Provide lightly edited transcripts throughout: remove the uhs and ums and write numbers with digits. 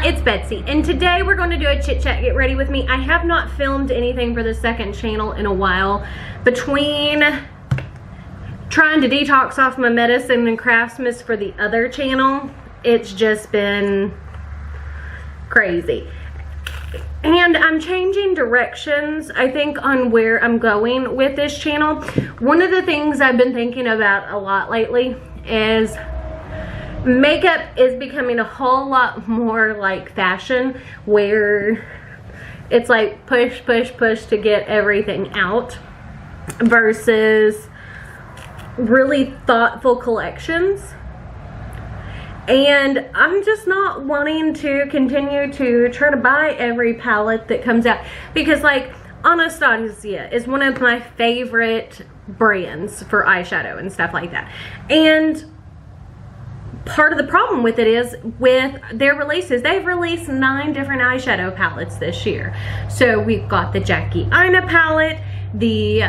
It's Betsy, and today we're going to do a chit chat. Get ready with me. I have not filmed anything for the second channel in a while. Between trying to detox off my medicine and Craftsmas for the other channel, it's just been crazy. And I'm changing directions, I think, on where I'm going with this channel. One of the things I've been thinking about a lot lately is makeup is becoming a whole lot more like fashion, where it's like push, push, push to get everything out versus really thoughtful collections. And I'm just not wanting to continue to try to buy every palette that comes out, because like Anastasia is one of my favorite brands for eyeshadow and stuff like that. And part of the problem with it is with their releases, they've released 9 different eyeshadow palettes this year. So we've got the Jackie Aina palette, the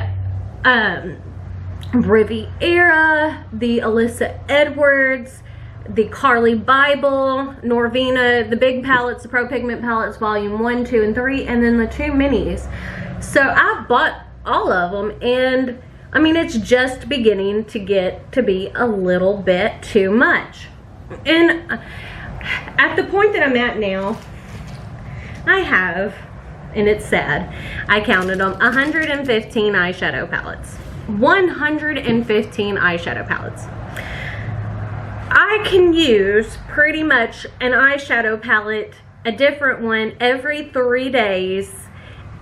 Riviera, the Alyssa Edwards, the Carly Bible, Norvina, the big palettes, the Pro Pigment palettes, volume 1, 2, and 3, and then the 2 minis. So I've bought all of them, and I mean, it's just beginning to get to be a little bit too much. And at the point that I'm at now, I have, and it's sad, I counted them, 115 eyeshadow palettes. 115 eyeshadow palettes. I can use pretty much an eyeshadow palette, a different one, every 3 days,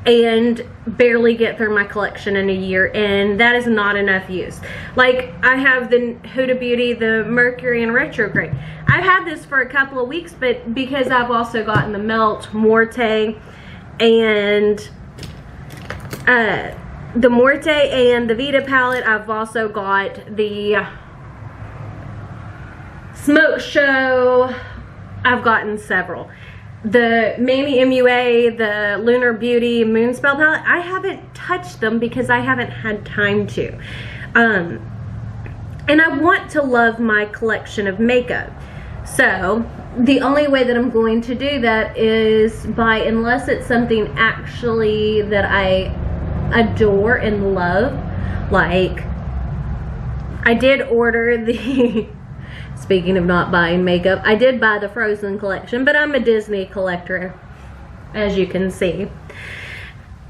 and barely get through my collection in a year, and that is not enough use. Like, I have the Huda Beauty, the Mercury in Retrograde. I've had this for a couple of weeks, but because I've also gotten the Melt, Morte, and the Morte and the Vita palette, I've also got the Smoke Show. I've gotten several. The Manny MUA, the Lunar Beauty Moonspell palette, I haven't touched them because I haven't had time to. And I want to love my collection of makeup. So the only way that I'm going to do that is by, unless it's something actually that I adore and love. Like, I did order the speaking of not buying makeup, I did buy the Frozen collection, but I'm a Disney collector, as you can see.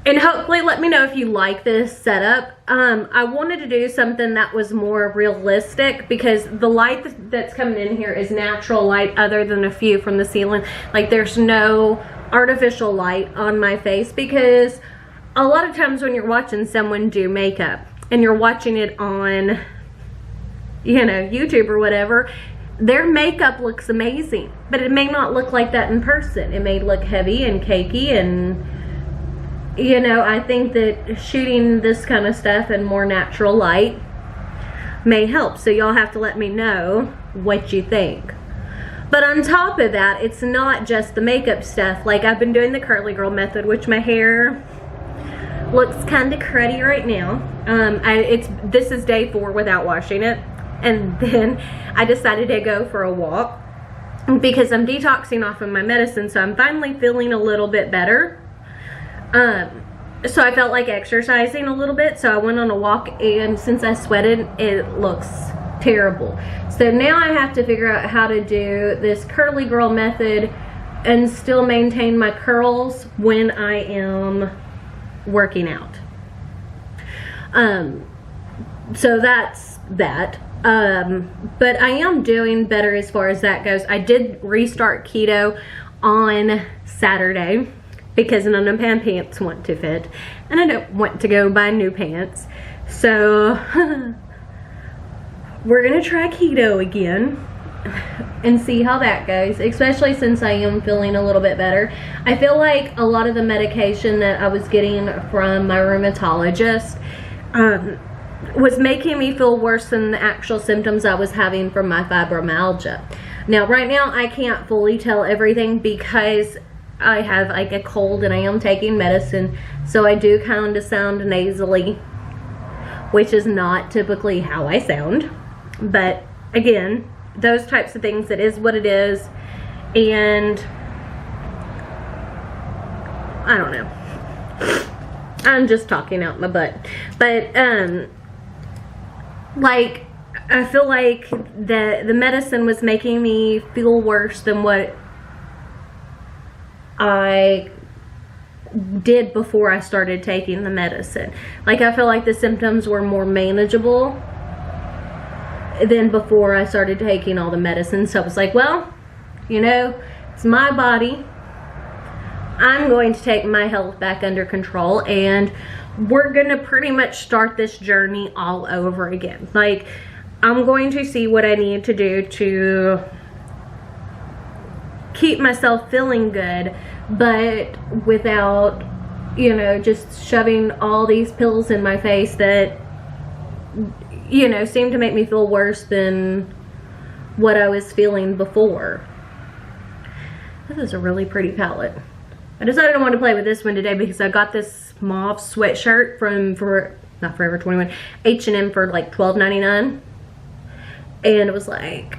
And hopefully let me know if you like this setup. I wanted to do something that was more realistic, because the light that's coming in here is natural light, other than a few from the ceiling. Like, there's no artificial light on my face, because a lot of times when you're watching someone do makeup and you're watching it on, you know, YouTube or whatever, their makeup looks amazing, but it may not look like that in person. It may look heavy and cakey, and you know, I think that shooting this kind of stuff in more natural light may help. So y'all have to let me know what you think. But on top of that, it's not just the makeup stuff. Like, I've been doing the curly girl method, which my hair looks kind of cruddy right now. This is day 4 without washing it. And then I decided to go for a walk because I'm detoxing off of my medicine, so I'm finally feeling a little bit better. So I felt like exercising a little bit, so I went on a walk, and since I sweated, it looks terrible. So now I have to figure out how to do this curly girl method and still maintain my curls when I am working out. So that's that. But I am doing better as far as that goes. I did restart keto on Saturday because none of my pants want to fit, and I don't want to go buy new pants. So we're gonna try keto again and see how that goes, especially since I am feeling a little bit better. I feel like a lot of the medication that I was getting from my rheumatologist was making me feel worse than the actual symptoms I was having from my fibromyalgia. Now, right now, I can't fully tell everything because I have like a cold and I am taking medicine, so I do kind of sound nasally, which is not typically how I sound. But again, those types of things, it is what it is. And I don't know. I'm just talking out my butt. But, like, I feel like the medicine was making me feel worse than what I did before I started taking the medicine. Like, I feel like the symptoms were more manageable than before I started taking all the medicine. So I was like, well, you know, it's my body. I'm going to take my health back under control, and we're gonna pretty much start this journey all over again. Like, I'm going to see what I need to do to keep myself feeling good, but without, you know, just shoving all these pills in my face that, you know, seem to make me feel worse than what I was feeling before. This is a really pretty palette. I decided I wanted to play with this one today because I got this mauve sweatshirt from, not Forever 21, H&M for like $12.99. And it was like,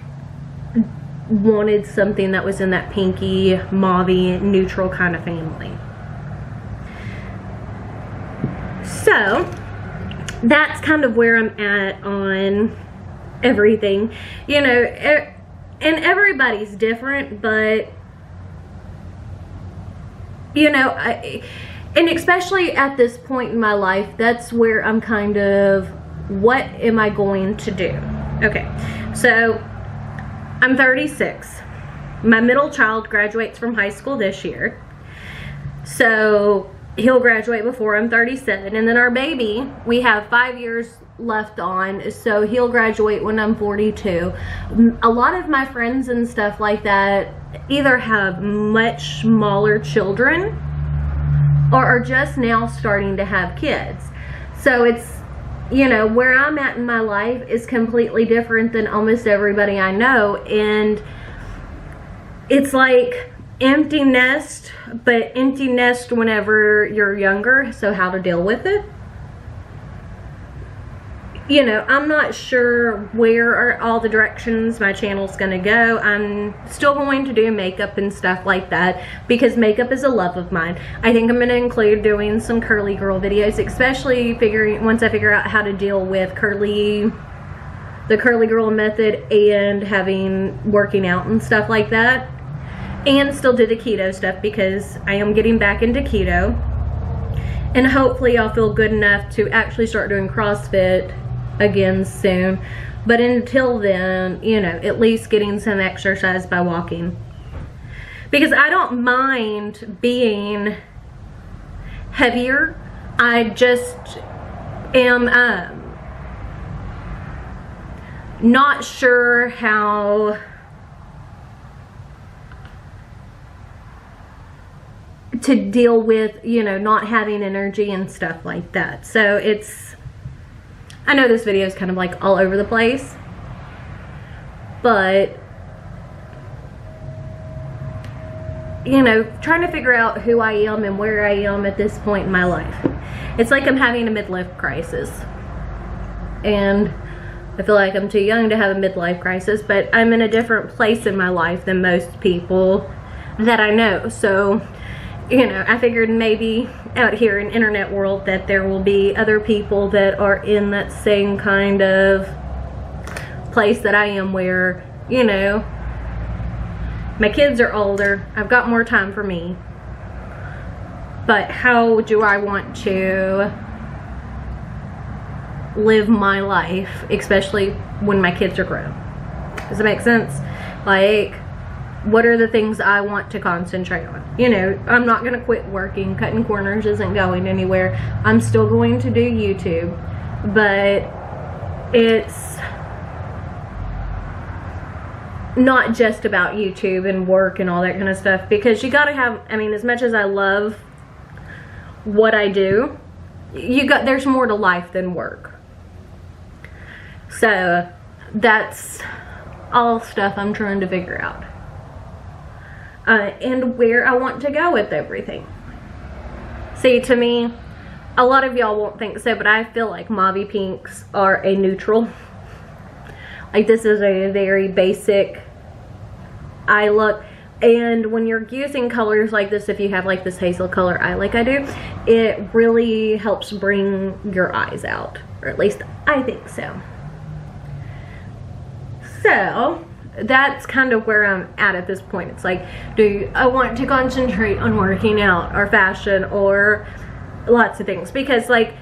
wanted something that was in that pinky, mauvey, neutral kind of family. So, that's kind of where I'm at on everything. You know, and everybody's different, but you know, and especially at this point in my life, that's where I'm kind of, what am I going to do? Okay, so I'm 36. My middle child graduates from high school this year. So he'll graduate before I'm 37. And then our baby, we have 5 years left on, so he'll graduate when I'm 42. A lot of my friends and stuff like that either have much smaller children or are just now starting to have kids. So it's, you know, where I'm at in my life is completely different than almost everybody I know. And it's like empty nest, but empty nest whenever you're younger. So how to deal with it? You know, I'm not sure where are all the directions my channel's gonna go. I'm still going to do makeup and stuff like that because makeup is a love of mine. I think I'm gonna include doing some curly girl videos, especially once I figure out how to deal with the curly girl method and working out and stuff like that. And still do the keto stuff because I am getting back into keto. And hopefully I'll feel good enough to actually start doing CrossFit again soon. But until then, you know, at least getting some exercise by walking. Because I don't mind being heavier. I just am not sure how to deal with, you know, not having energy and stuff like that. So it's, I know this video is kind of like all over the place, but you know, trying to figure out who I am and where I am at this point in my life. It's like I'm having a midlife crisis. And I feel like I'm too young to have a midlife crisis, but I'm in a different place in my life than most people that I know. So, you know, I figured maybe out here in internet world that there will be other people that are in that same kind of place that I am, where, you know, my kids are older, I've got more time for me, but how do I want to live my life, especially when my kids are grown? Does it make sense? Like, what are the things I want to concentrate on? You know, I'm not going to quit working. Cutting corners isn't going anywhere. I'm still going to do YouTube. But it's not just about YouTube and work and all that kind of stuff. Because you got to have, I mean, as much as I love what I do, there's more to life than work. So that's all stuff I'm trying to figure out. And where I want to go with everything. See, to me, a lot of y'all won't think so, but I feel like mauve pinks are a neutral. Like, this is a very basic eye look, And when you're using colors like this, if you have like this hazel color eye like I do, it really helps bring your eyes out, or at least I think so. So that's kind of where I'm at this point. It's like, do I want to concentrate on working out or fashion or lots of things? Because like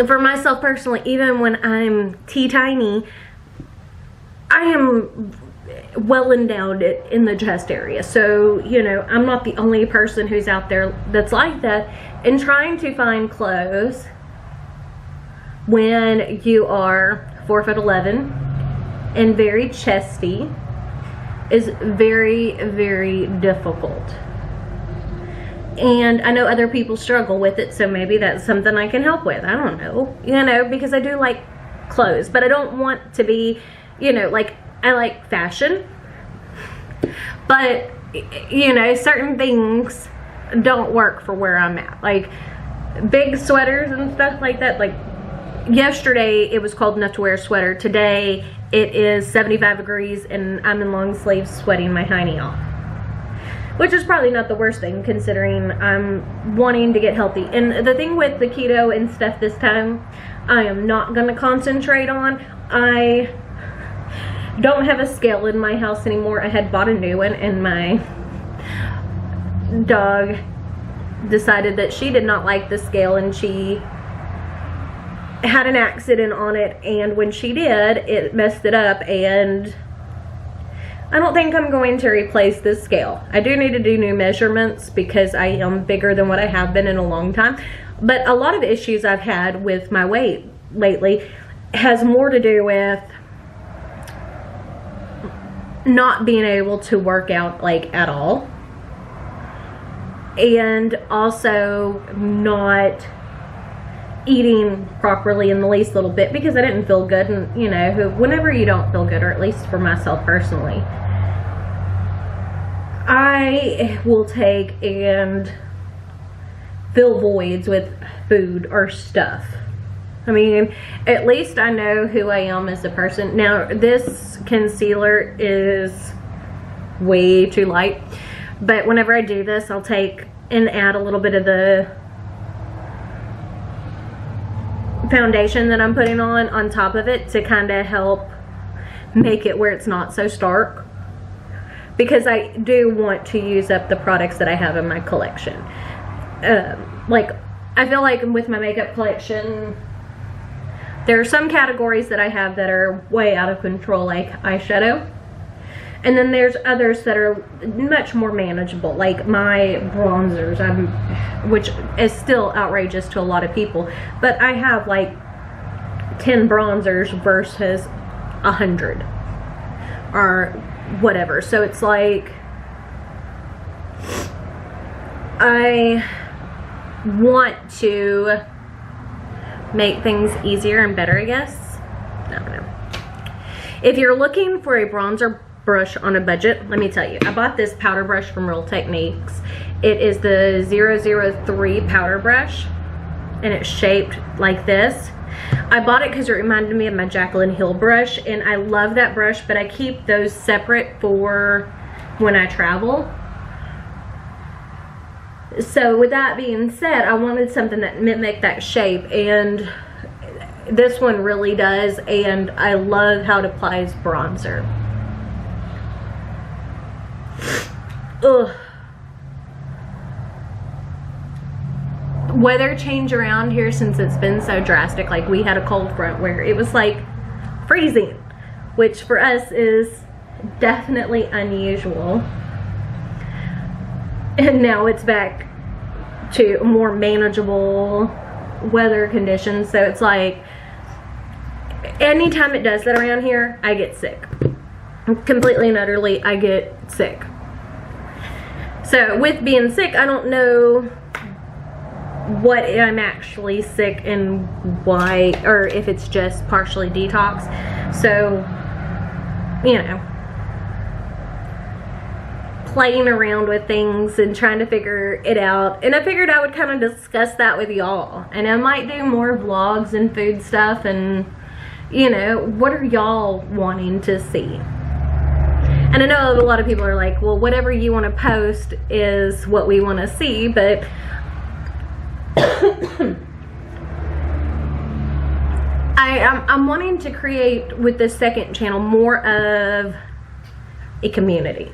for myself personally, even when I'm teeny, I am well endowed in the chest area. So, you know, I'm not the only person who's out there that's like that. And trying to find clothes when you are 4'11" and very chesty is very, very difficult. And I know other people struggle with it, so maybe that's something I can help with. I don't know, you know, because I do like clothes, but I don't want to be, you know, like, I like fashion, but, you know, certain things don't work for where I'm at. Like big sweaters and stuff like that. Like yesterday it was cold enough to wear a sweater. Today it is 75 degrees and I'm in long sleeves sweating my hiney off, which is probably not the worst thing considering I'm wanting to get healthy. And the thing with the keto and stuff this time, I am not going to concentrate on. I don't have a scale in my house anymore. I had bought a new one and my dog decided that she did not like the scale, and she had an accident on it, and when she did, it messed it up, and I don't think I'm going to replace this scale. I do need to do new measurements because I am bigger than what I have been in a long time. But a lot of issues I've had with my weight lately has more to do with not being able to work out like at all, and also not eating properly in the least little bit because I didn't feel good. And you know, whenever you don't feel good, or at least for myself personally, I will take and fill voids with food or stuff. I mean, at least I know who I am as a person. Now, this concealer is way too light, but whenever I do this, I'll take and add a little bit of the foundation that I'm putting on top of it to kind of help make it where it's not so stark, because I do want to use up the products that I have in my collection. Like, I feel like with my makeup collection, there are some categories that I have that are way out of control, like eyeshadow. And then there's others that are much more manageable, like my bronzers, which is still outrageous to a lot of people. But I have like 10 bronzers versus 100 or whatever. So it's like, I want to make things easier and better, I guess. I don't know. If you're looking for a bronzer brush on a budget, let me tell you, I bought this powder brush from Real Techniques. It is the 003 powder brush, and it's shaped like this. I bought it because it reminded me of my Jaclyn Hill brush, and I love that brush, but I keep those separate for when I travel. So with that being said, I wanted something that mimicked that shape, and this one really does, and I love how it applies bronzer. Ugh. Weather change around here since it's been so drastic. Like, we had a cold front where it was like freezing, which for us is definitely unusual. And now it's back to more manageable weather conditions. So it's like, anytime it does that around here, I get sick. Completely and utterly, I get sick. So with being sick, I don't know what I'm actually sick and why, or if it's just partially detox. So, you know, playing around with things and trying to figure it out. And I figured I would kind of discuss that with y'all. And I might do more vlogs and food stuff, and, you know, what are y'all wanting to see? And I know a lot of people are like, well, whatever you want to post is what we want to see, but I'm wanting to create with this second channel more of a community.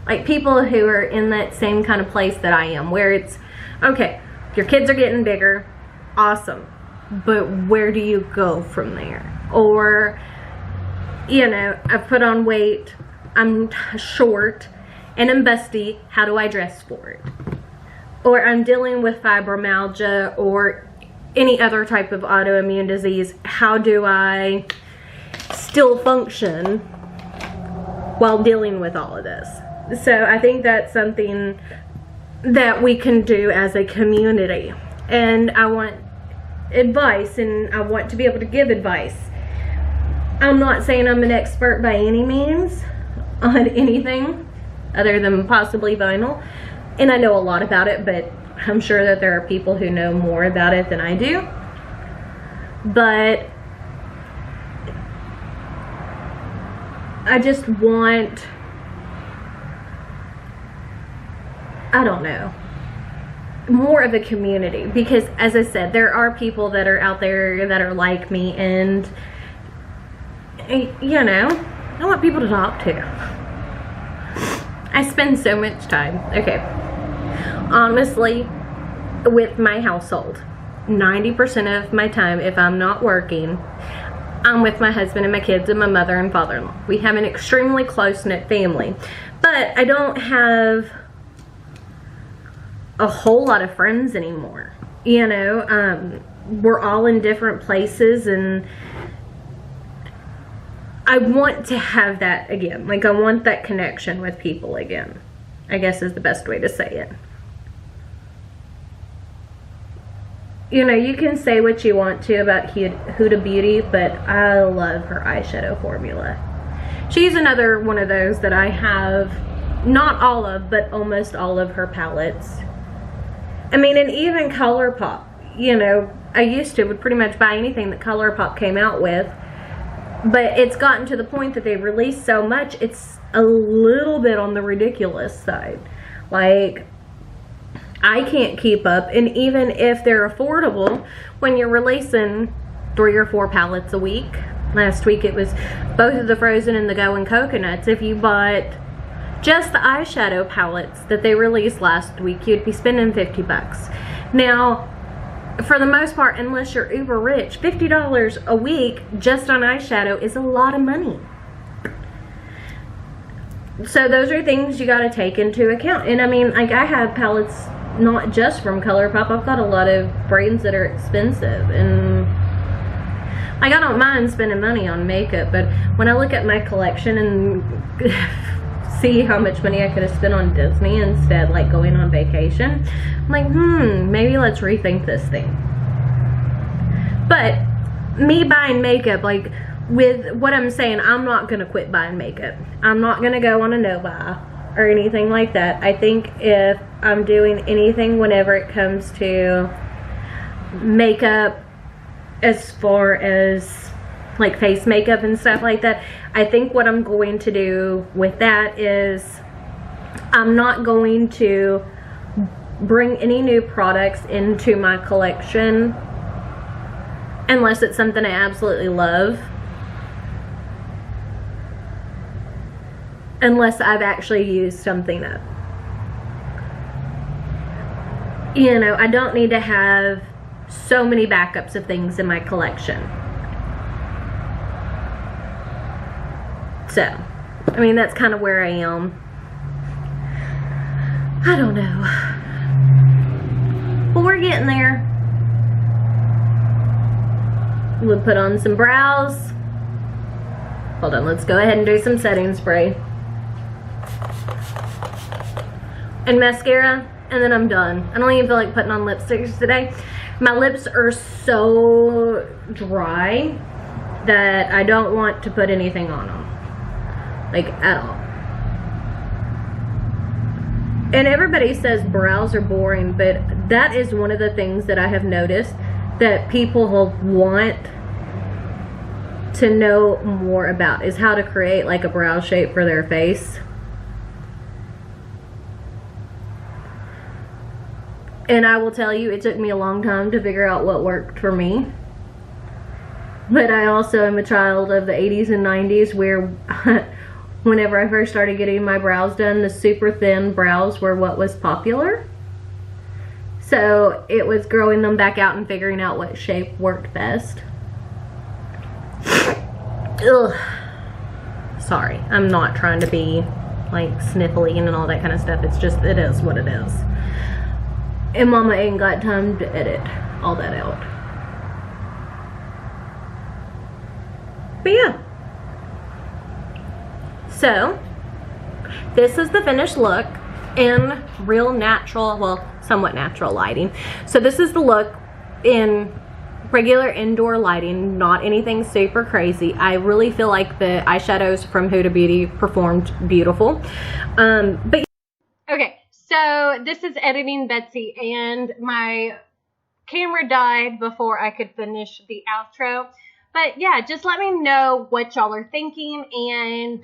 Like people who are in that same kind of place that I am, where it's, okay, your kids are getting bigger, awesome, but where do you go from there? Or, you know, I've put on weight, I'm short, and I'm busty, how do I dress for it? Or I'm dealing with fibromyalgia or any other type of autoimmune disease, how do I still function while dealing with all of this? So I think that's something that we can do as a community. And I want advice, and I want to be able to give advice. I'm not saying I'm an expert by any means on anything other than possibly vinyl. And I know a lot about it, but I'm sure that there are people who know more about it than I do. But I just want, I don't know, more of a community, because as I said, there are people that are out there that are like me, and you know, I want people to talk to. I spend so much time, okay, honestly, with my household, 90% of my time, if I'm not working, I'm with my husband and my kids and my mother and father-in-law. We have an extremely close-knit family, but I don't have a whole lot of friends anymore. You know, we're all in different places, and I want to have that again. Like, I want that connection with people again, I guess is the best way to say it. You know, you can say what you want to about Huda Beauty, but I love her eyeshadow formula. She's another one of those that I have, not all of, but almost all of her palettes. I mean, and even ColourPop, you know, I used to would pretty much buy anything that ColourPop came out with, but it's gotten to the point that they've released so much, it's a little bit on the ridiculous side. Like, I can't keep up, and even if they're affordable, when you're releasing 3 or 4 palettes a week, last week it was both of the Frozen and the Going Coconuts. If you bought just the eyeshadow palettes that they released last week, you'd be spending 50 bucks. Now, for the most part, unless you're uber rich, $50 a week just on eyeshadow is a lot of money. So those are things you got to take into account. And I mean, like, I have palettes not just from ColourPop. I've got a lot of brands that are expensive, and like, I don't mind spending money on makeup, but when I look at my collection and see how much money I could have spent on Disney instead, like going on vacation, I'm like, maybe let's rethink this thing. But me buying makeup, like, with what I'm saying, I'm not gonna quit buying makeup. I'm not gonna go on a no buy or anything like that. I think if I'm doing anything whenever it comes to makeup, as far as like face makeup and stuff like that, I think what I'm going to do with that is I'm not going to bring any new products into my collection unless it's something I absolutely love, unless I've actually used something up. You know, I don't need to have so many backups of things in my collection. So, I mean, that's kind of where I am. I don't know. But we're getting there. We'll put on some brows. Hold on, let's go ahead and do some setting spray. And mascara, and then I'm done. I don't even feel like putting on lipsticks today. My lips are so dry that I don't want to put anything on them. Like, at all. And everybody says brows are boring, but that is one of the things that I have noticed that people will want to know more about is how to create like a brow shape for their face. And I will tell you, it took me a long time to figure out what worked for me. But I also am a child of the 80s and 90s where whenever I first started getting my brows done, the super thin brows were what was popular. So it was growing them back out and figuring out what shape worked best. Ugh. Sorry, I'm not trying to be like sniffly and all that kind of stuff. It's just, it is what it is. And Mama ain't got time to edit all that out. But yeah. So, this is the finished look in real natural, well, somewhat natural lighting. So this is the look in regular indoor lighting, not anything super crazy. I really feel like the eyeshadows from Huda Beauty performed beautiful. But okay. So this is Editing Betsy, and my camera died before I could finish the outro. But yeah, just let me know what y'all are thinking and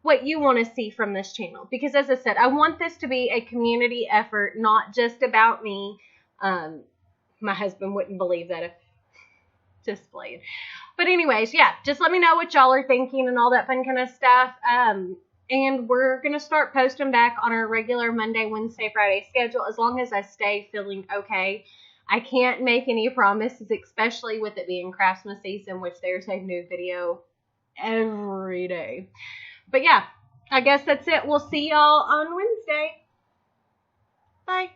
what you want to see from this channel. Because as I said, I want this to be a community effort, not just about me. My husband wouldn't believe that if just played. But anyways, yeah, just let me know what y'all are thinking and all that fun kind of stuff. And we're going to start posting back on our regular Monday, Wednesday, Friday schedule as long as I stay feeling okay. I can't make any promises, especially with it being Christmas season, which there's a new video every day. But yeah, I guess that's it. We'll see y'all on Wednesday. Bye.